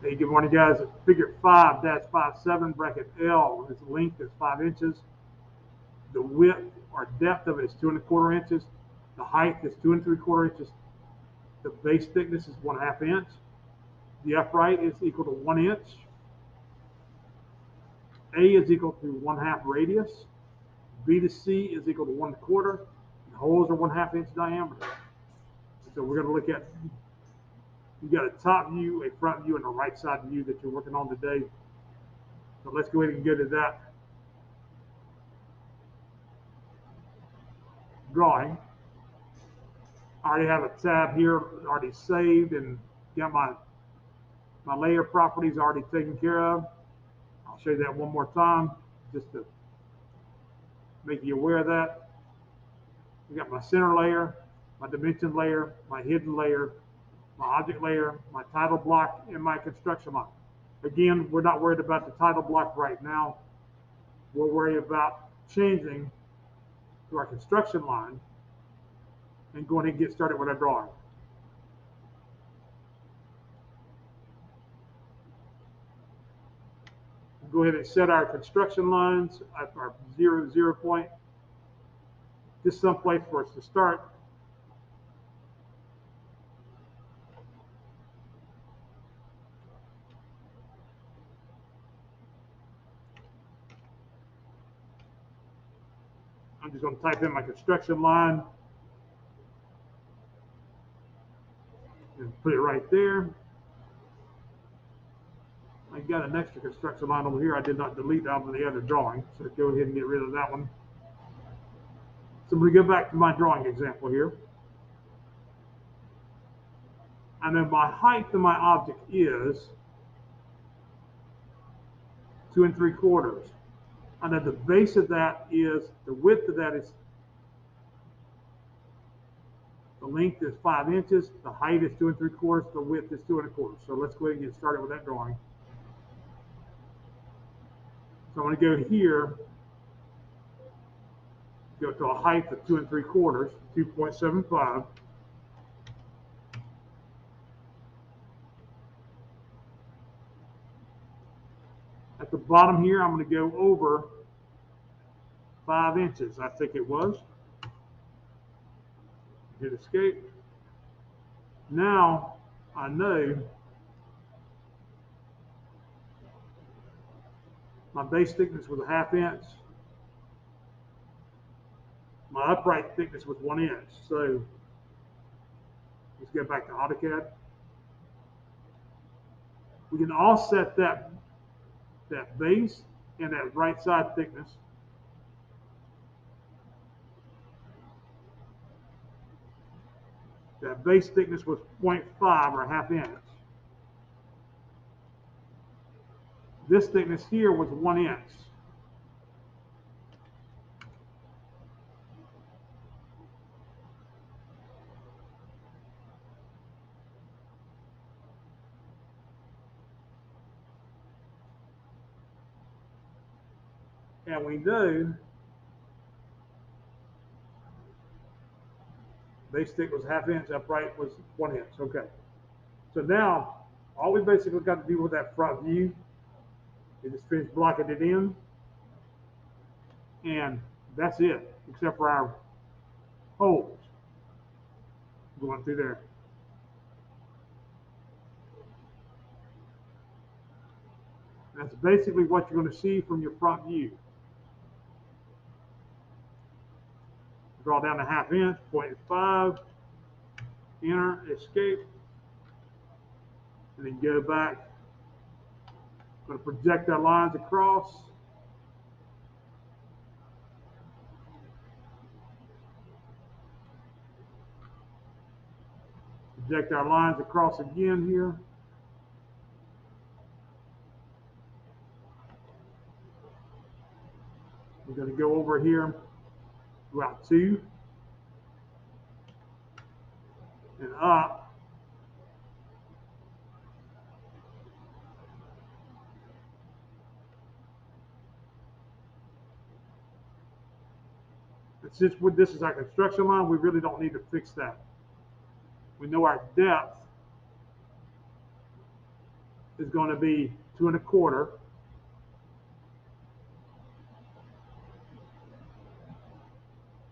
Hey, good morning, guys. Figure 5-57, bracket L. Its length is 5 inches. The width or depth of it is 2¼ inches. The height is 2¾ inches. The base thickness is 1/2 inch. The upright is equal to 1 inch. A is equal to 1/2 radius. B to C is equal to 1/4. The holes are 1/2 inch diameter. So we're going to look at, you got a top view, a front view, and a right side view that you're working on today. So let's go ahead and go to that drawing. I already have a tab here already saved and got my layer properties already taken care of. I'll show you that one more time just to make you aware of that. We got my center layer, my dimension layer, my hidden layer, my object layer, my title block, and my construction line. Again, we're not worried about the title block right now. We're worried about changing to our construction line and going and get started with our drawing. Go ahead and set our construction lines at our 0 point. Just someplace for us to start. I'm just going to type in my construction line and put it right there. I got an extra construction line over here. I did not delete that from the other drawing, so go ahead and get rid of that one. So we go back to my drawing example here. And then my height of my object is 2 3/4. And then the base of that is, the width of that is, the length is 5 inches, the height is 2 3/4, the width is 2 1/4. So let's go ahead and get started with that drawing. So I'm going to go here, go to a height of 2 3/4, 2.75. At the bottom here, I'm going to go over 5 inches, I think it was. Hit escape. Now I know my base thickness was 1/2 inch. My upright thickness was 1 inch. So let's go back to AutoCAD. We can offset that base and that right side thickness. That base thickness was 0.5 or 1/2 inch. This thickness here was 1 inch. And we know base thick was 1/2 inch, upright was 1 inch. Okay. So now all we basically got to do with that front view is just finish blocking it in. And that's it, except for our holes going through there. That's basically what you're going to see from your front view. Draw down a 1/2 inch, 0.5, enter, escape, and then go back. I'm going to project our lines across. Project our lines across again here. We're going to go over here, route 2, and up. And since this is our construction line, we really don't need to fix that. We know our depth is going to be 2 1/4.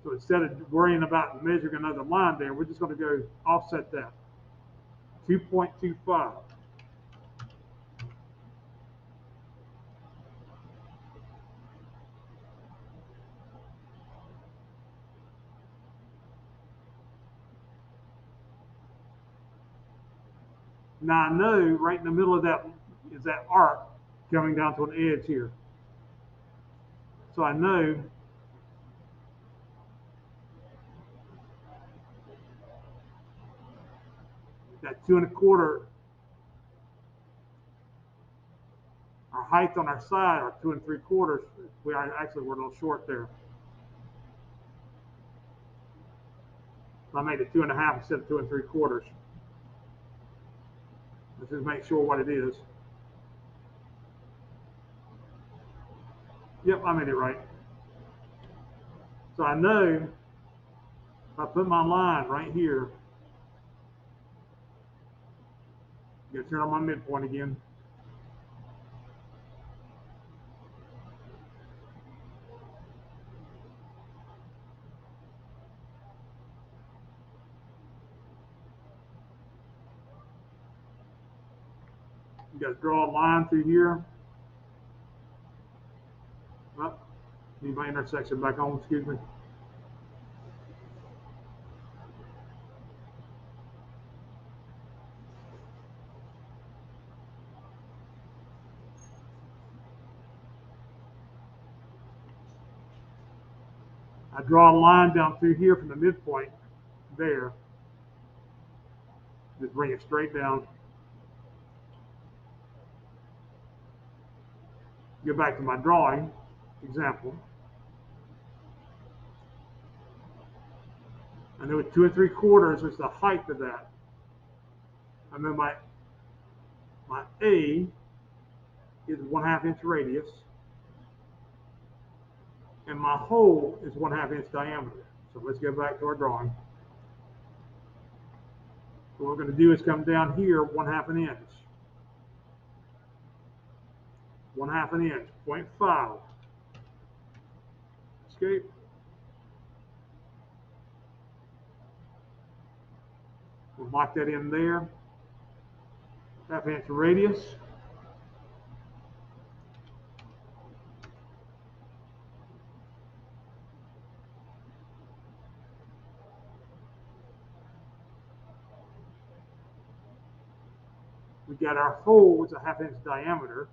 So instead of worrying about measuring another line there, we're just going to go offset that 2.25. Now I know right in the middle of that is that arc coming down to an edge here. So I know that 2 1/4, our height on our side are 2 3/4. We are actually we're a little short there. So I made it 2 1/2 instead of 2 3/4. Let's just make sure what it is. Yep, I made it right. So I know if I put my line right here, I'm gonna turn on my midpoint again. You got to draw a line through here. Oh, need my intersection back on, excuse me. I draw a line down through here from the midpoint there. Just bring it straight down. Go back to my drawing example. I know 2 3/4 is the height of that. And then my A is 1/2 inch radius, and my hole is 1/2 inch diameter. So let's go back to our drawing. What we're going to do is come down here 1/2 an inch. 1/2 an inch, 0.5. Escape. We'll lock that in there. 1/2 inch radius. We got our hole, which is a 1/2 inch diameter.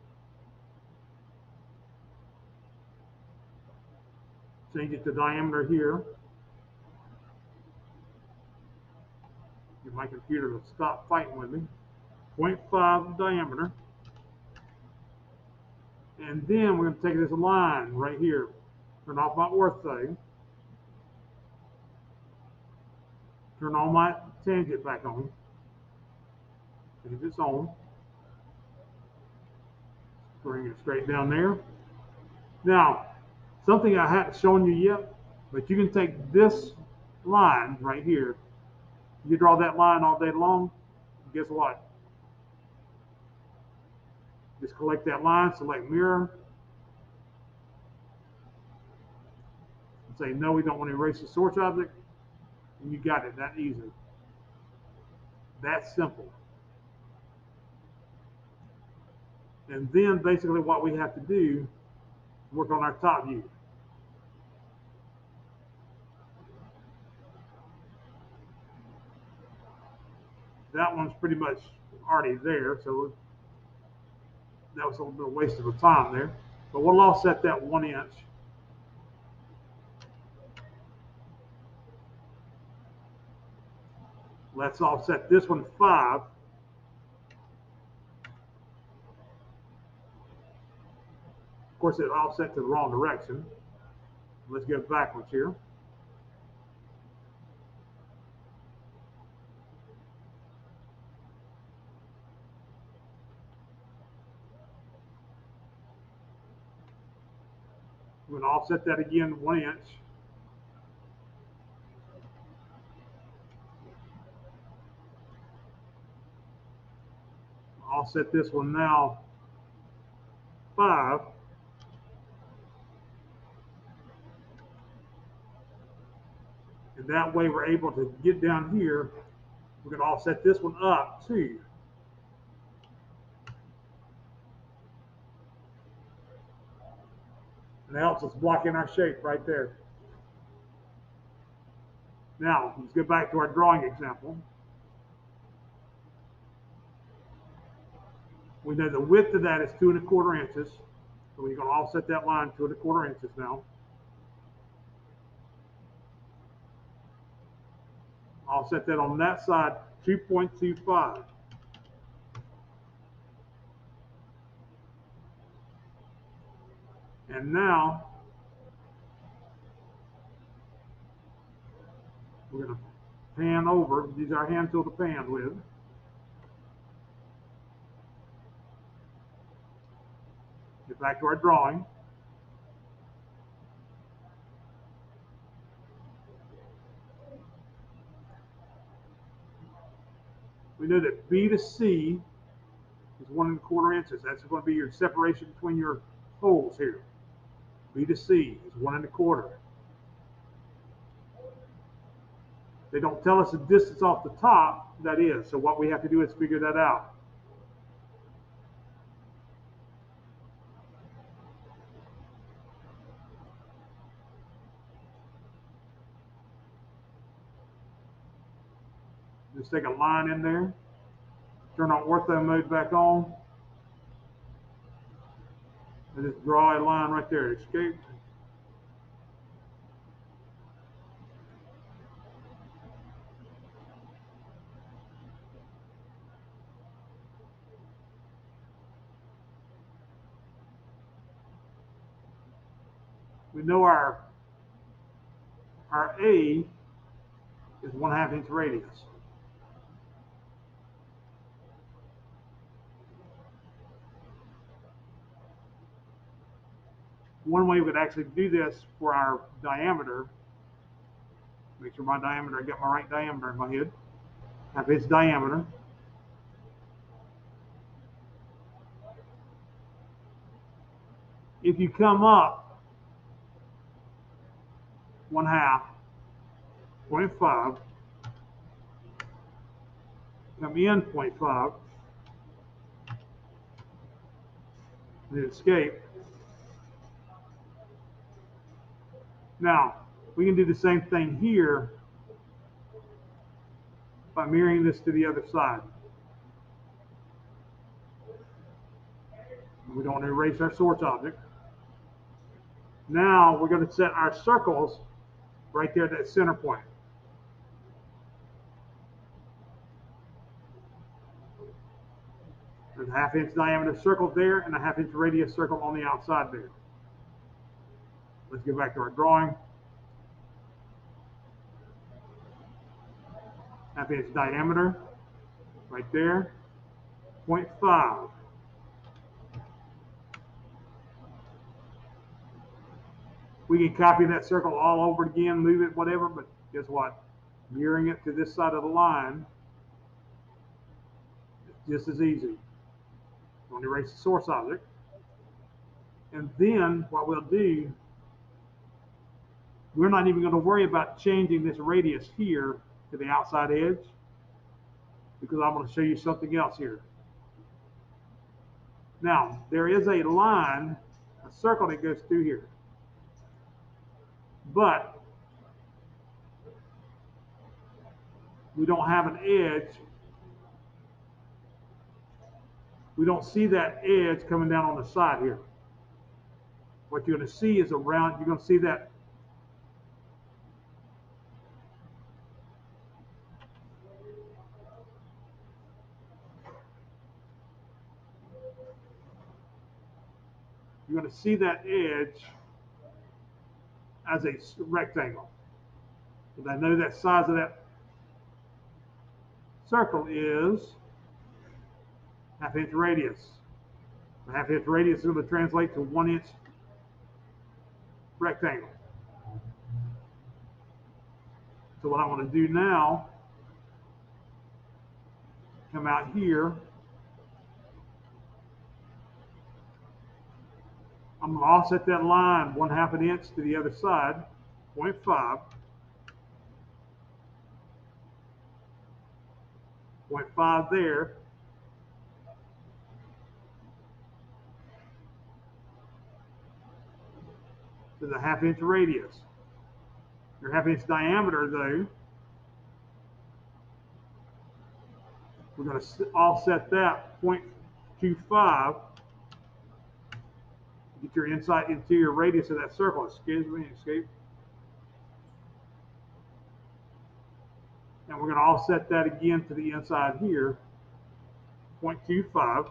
Change it to diameter here. Get my computer to stop fighting with me. 0.5 diameter. And then we're going to take this line right here. Turn off my ortho. Turn on my tangent back on. Leave this on. Bring it straight down there. Now, something I haven't shown you yet, but you can take this line right here. You draw that line all day long. Guess what? Just collect that line, select mirror. And say, no, we don't want to erase the source object. And you got it that easy. That's simple. And then basically what we have to do is work on our top view. That one's pretty much already there, so that was a little bit of a waste of time there. But we'll offset that 1 inch. Let's offset this one 5. Of course, it offset to the wrong direction. Let's go backwards here. We're going to offset that again 1 inch. offset this one now 5. And that way we're able to get down here. We're going to offset this one up 2. And that helps us block in our shape right there. Now, let's get back to our drawing example. We know the width of that is 2 1/4 inches. So we're going to offset that line 2 1/4 inches now. Offset that on that side 2.25. And now we're going to pan over, use our hand tool to pan with. Get back to our drawing. We know that B to C is 1 1/4 inches. That's going to be your separation between your holes here. B to C is 1 1/4. They don't tell us the distance off the top that is. So what we have to do is figure that out. Just take a line in there. Turn our ortho mode back on. And just draw a line right there. Escape. We know our A is 1/2 inch radius. One way we could actually do this for our diameter, make sure my diameter, I got my right diameter in my head, 1/2 inch diameter. If you come up 1/2, 0.5, come in 0.5, and escape. Now, we can do the same thing here by mirroring this to the other side. We don't want to erase our source object. Now we're going to set our circles right there at that center point. There's a 1/2 inch diameter circle there and a 1/2 inch radius circle on the outside there. Let's get back to our drawing. 1/2 inch diameter right there, 0.5. We can copy that circle all over again, move it, whatever, but guess what? Mirroring it to this side of the line is just as easy. Don't erase the source object. And then what we'll do, we're not even going to worry about changing this radius here to the outside edge, because I'm going to show you something else here. Now, there is a line, a circle that goes through here. But we don't have an edge. We don't see that edge coming down on the side here. What you're going to see is around, you're going to see that edge as a rectangle. Because I know that size of that circle is 1/2 inch radius. A 1/2 inch radius is going to translate to 1 inch rectangle. So what I want to do now, come out here I'm going to offset that line 1/2 inch to the other side, 0.5, 0.5 there. To the 1/2 inch radius. Your 1/2 inch diameter, though, we're going to offset that 0.25. Get your interior radius of that circle. Excuse me, escape. And we're going to offset that again to the inside here, 0.25.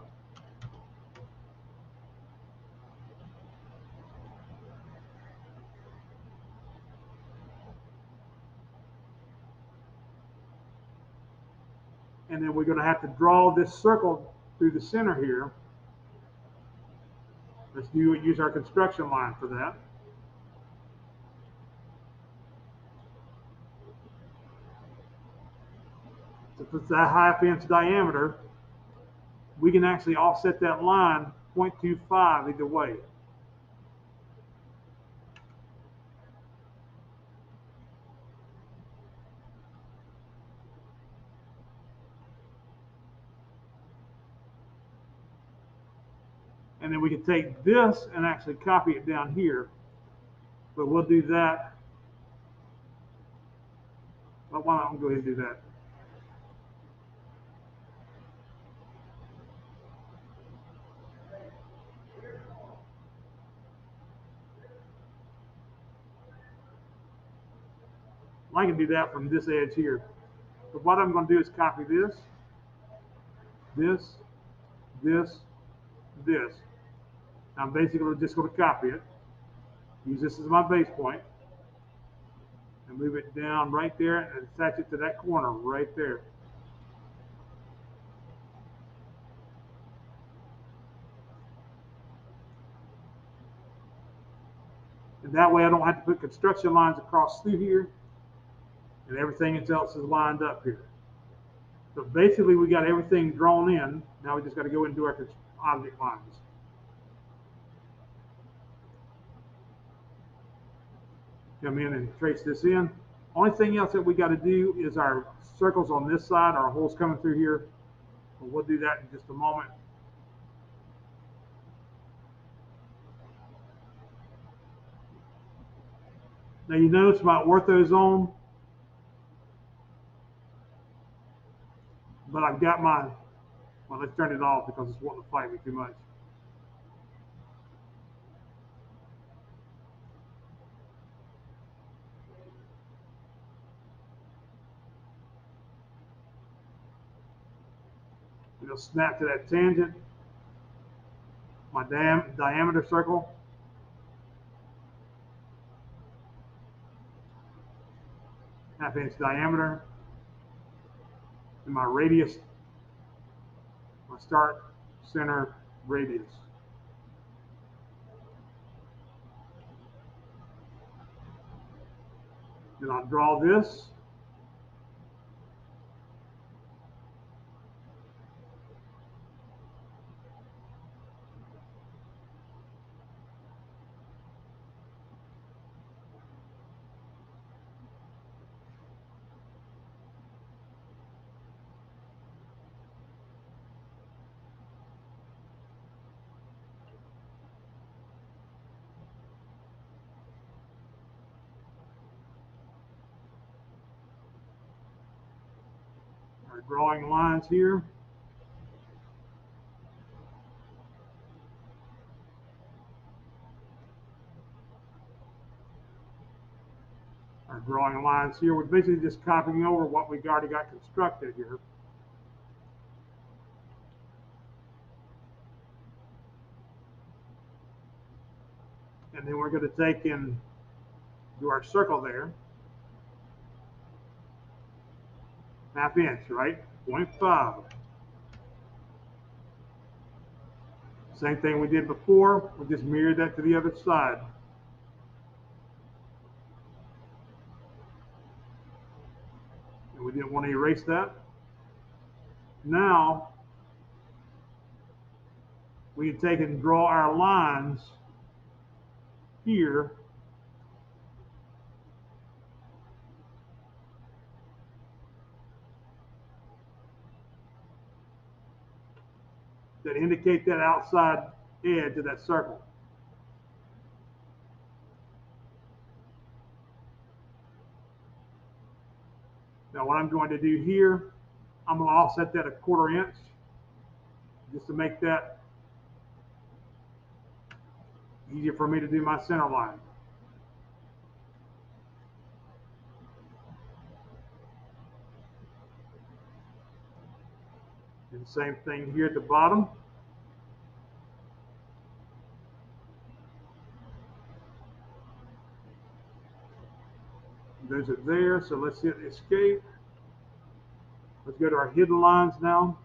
And then we're going to have to draw this circle through the center here. Let's use our construction line for that. So if it's that 1/2 inch diameter, we can actually offset that line 0.25 either way. And then we can take this and actually copy it down here. But we'll do that. But why don't I go ahead and do that? I can do that from this edge here. But what I'm going to do is copy this, this, this, this. I'm basically just going to copy it. Use this as my base point. And move it down right there and attach it to that corner right there. And that way I don't have to put construction lines across through here, and everything else is lined up here. So basically we got everything drawn in. Now we just got to go and do our object lines. Come in and trace this in. Only thing else that we got to do is our circles on this side, our holes coming through here. But we'll do that in just a moment. Now you notice my orthozone, but I've got my, well, let's turn it off because it's wanting to fight me too much. It'll snap to that tangent. My diameter circle. Half inch diameter. And my radius, my start, center, radius. Then I'll draw this. Our drawing lines here. Our drawing lines here. We're basically just copying over what we've already got constructed here. And then we're going to take and do our circle there. 1/2 inch, right? 0.5. Same thing we did before. We just mirrored that to the other side. And we didn't want to erase that. Now we can take and draw our lines here that indicate that outside edge of that circle. Now what I'm going to do here, I'm going to offset that a 1/4 inch just to make that easier for me to do my center line. And same thing here at the bottom. Those are there, so let's hit escape. Let's go to our hidden lines now.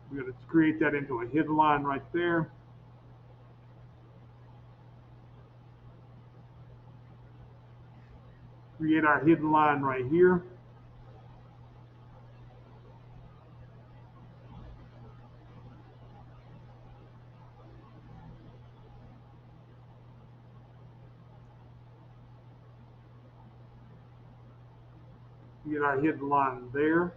We're going to create that into a hidden line right there. Create our hidden line right here. Get our hidden line there.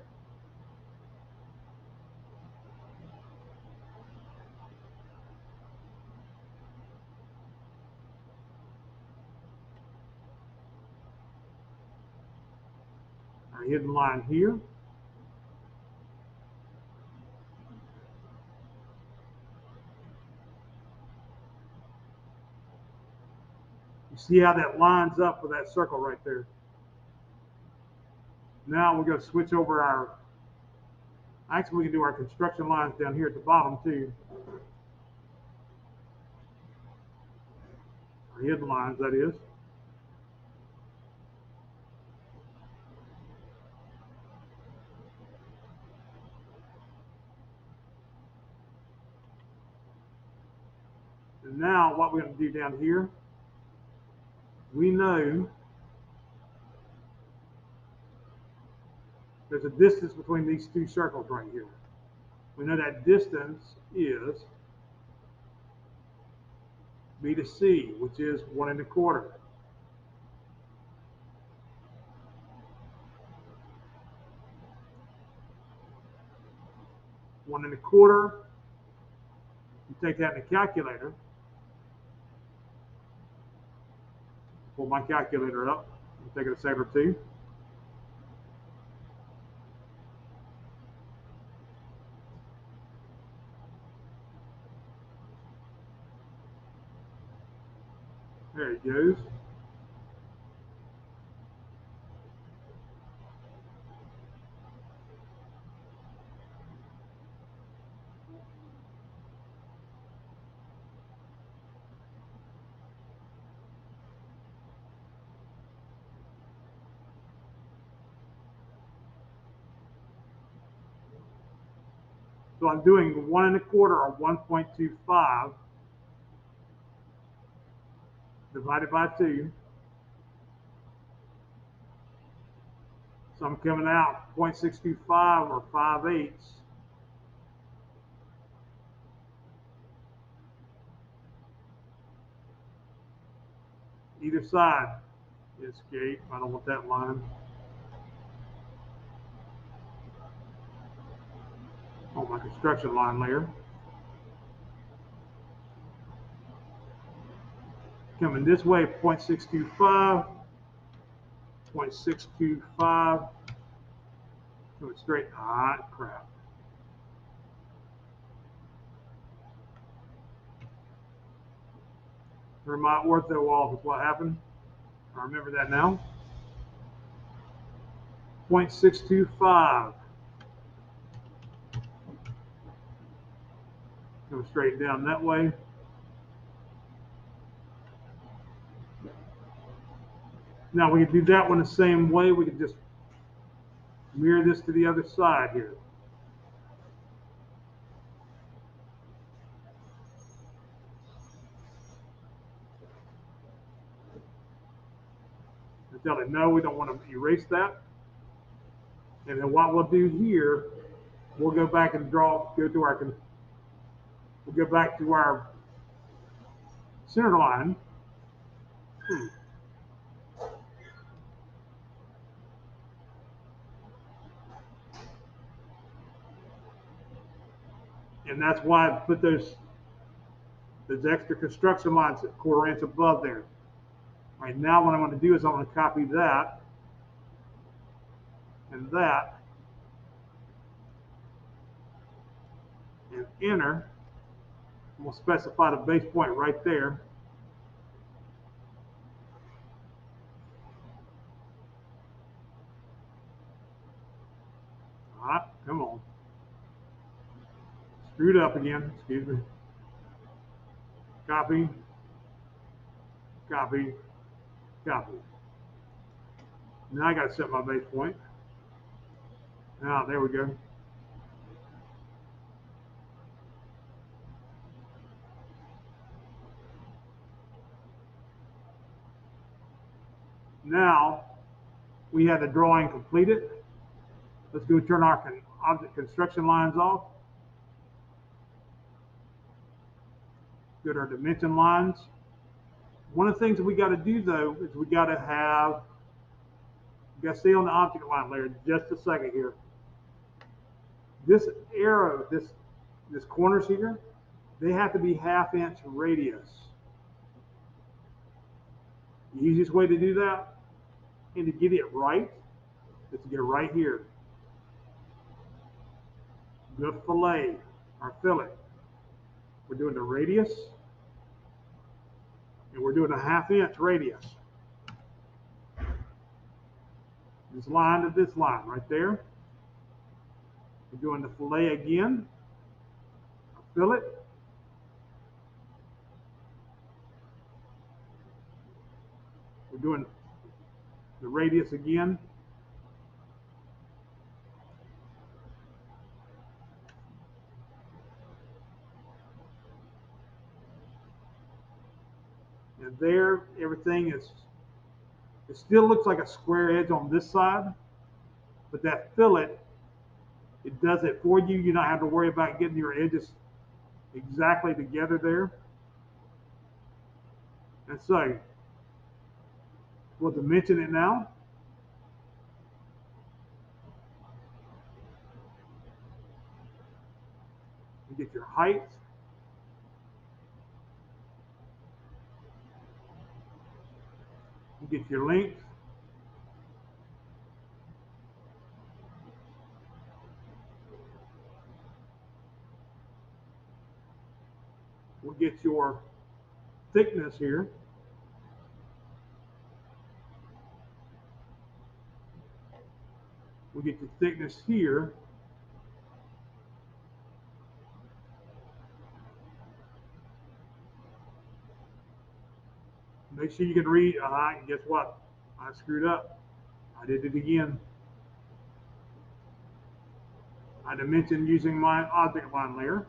Our hidden line here. You see how that lines up with that circle right there. Now we're going to switch over our, actually we can do our construction lines down here at the bottom too. Our hidden lines, that is. And now what we're going to do down here, we know there's a distance between these two circles right here. We know that distance is B to C, which is 1 1/4. One and a quarter. You take that in the calculator. Pull my calculator up. Take it a second or two. There it goes. So I'm doing 1 1/4 or 1.25 divided by 2. So I'm coming out 0.625 or 5/8. Either side. Escape. I don't want that line. On my construction line layer. Coming this way, 0.625, 0.625. Coming straight. Hot crap. Remember my ortho wall is what happened. I remember that now. 0.625. Go straight down that way. Now we can do that one the same way. We can just mirror this to the other side here. I tell it no, we don't want to erase that. And then what we'll do here, we'll go back and we'll go back to our center line. And that's why I put those extra construction lines a quarter inch above there. All right, now what I'm going to do is I'm going to copy that and that and enter. And we'll specify the base point right there. All right, come on. Screwed up again, excuse me. Copy, copy, copy. Now I got to set my base point. Now, there we go. Now, we have the drawing completed. Let's go turn our object construction lines off. Go to our dimension lines. One of the things that we got to do though is we got to stay on the object line layer just a second here. This arrow, this corners here, they have to be 1/2 inch radius. The easiest way to do that and to get it right is to get right here. The fillet or fillet. We're doing the radius and we're doing a 1/2 inch radius. This line to this line right there. We're doing the fillet again, a fillet. We're doing the radius again. And there, everything is, it still looks like a square edge on this side, but that fillet, it does it for you. You don't have to worry about getting your edges exactly together there. And so, we'll dimension it now. You get your height. You get your length. We'll get your thickness here. We'll get the thickness here. Make sure you can read. Guess what? I screwed up. I did it again. I dimensioned using my object line layer.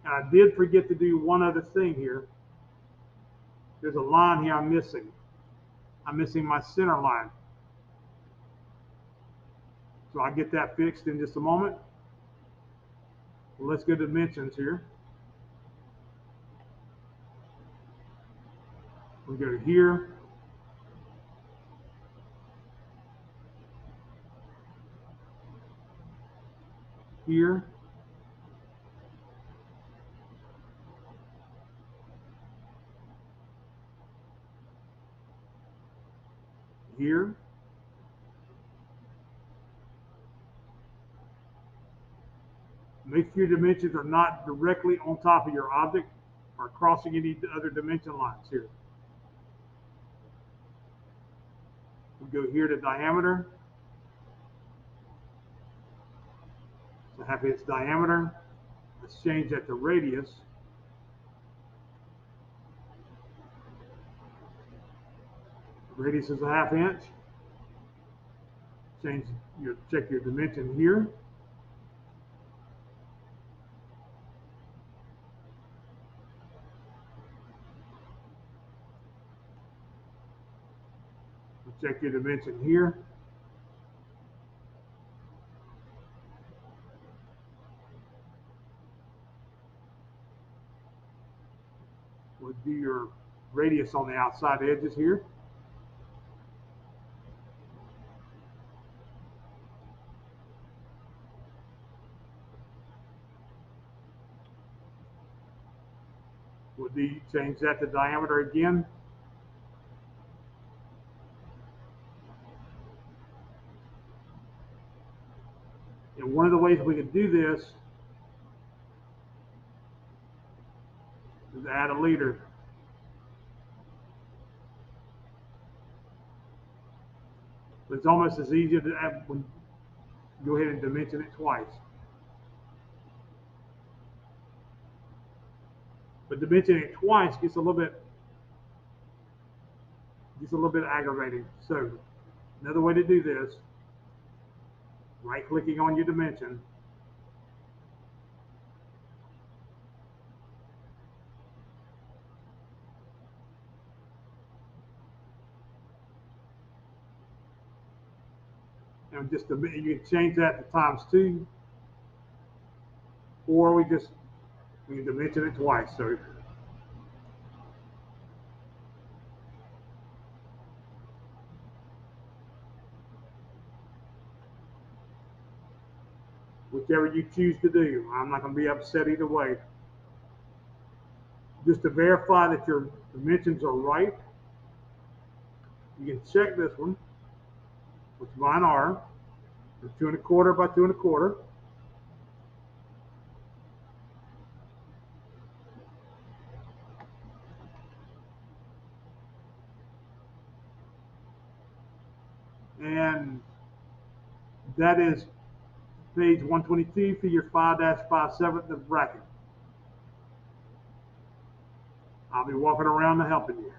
And I did forget to do one other thing here. There's a line here I'm missing. I'm missing my center line. So I'll get that fixed in just a moment. Well, let's go to dimensions here. We'll go to here. Here. Here. Make sure your dimensions are not directly on top of your object or crossing any other dimension lines here. We'll go here to diameter. So 1/2 inch diameter. Let's change that to radius. Radius is a 1/2 inch. Check your dimension here. Check your dimension here. We'll do your radius on the outside edges here. We'll change that to diameter again. And one of the ways we can do this is add a leader. But it's almost as easy to add when go ahead and dimension it twice. But dimensioning it twice gets a little bit aggravating. So another way to do this, right clicking on your dimension, and just you can change that to ×2, or we can dimension it twice. So whichever you choose to do, I'm not going to be upset either way. Just to verify that your dimensions are right, you can check this one, which mine are. They're 2¼ by 2¼ and that is page 122, figure 5-5/7 of bracket. I'll be walking around to helping you.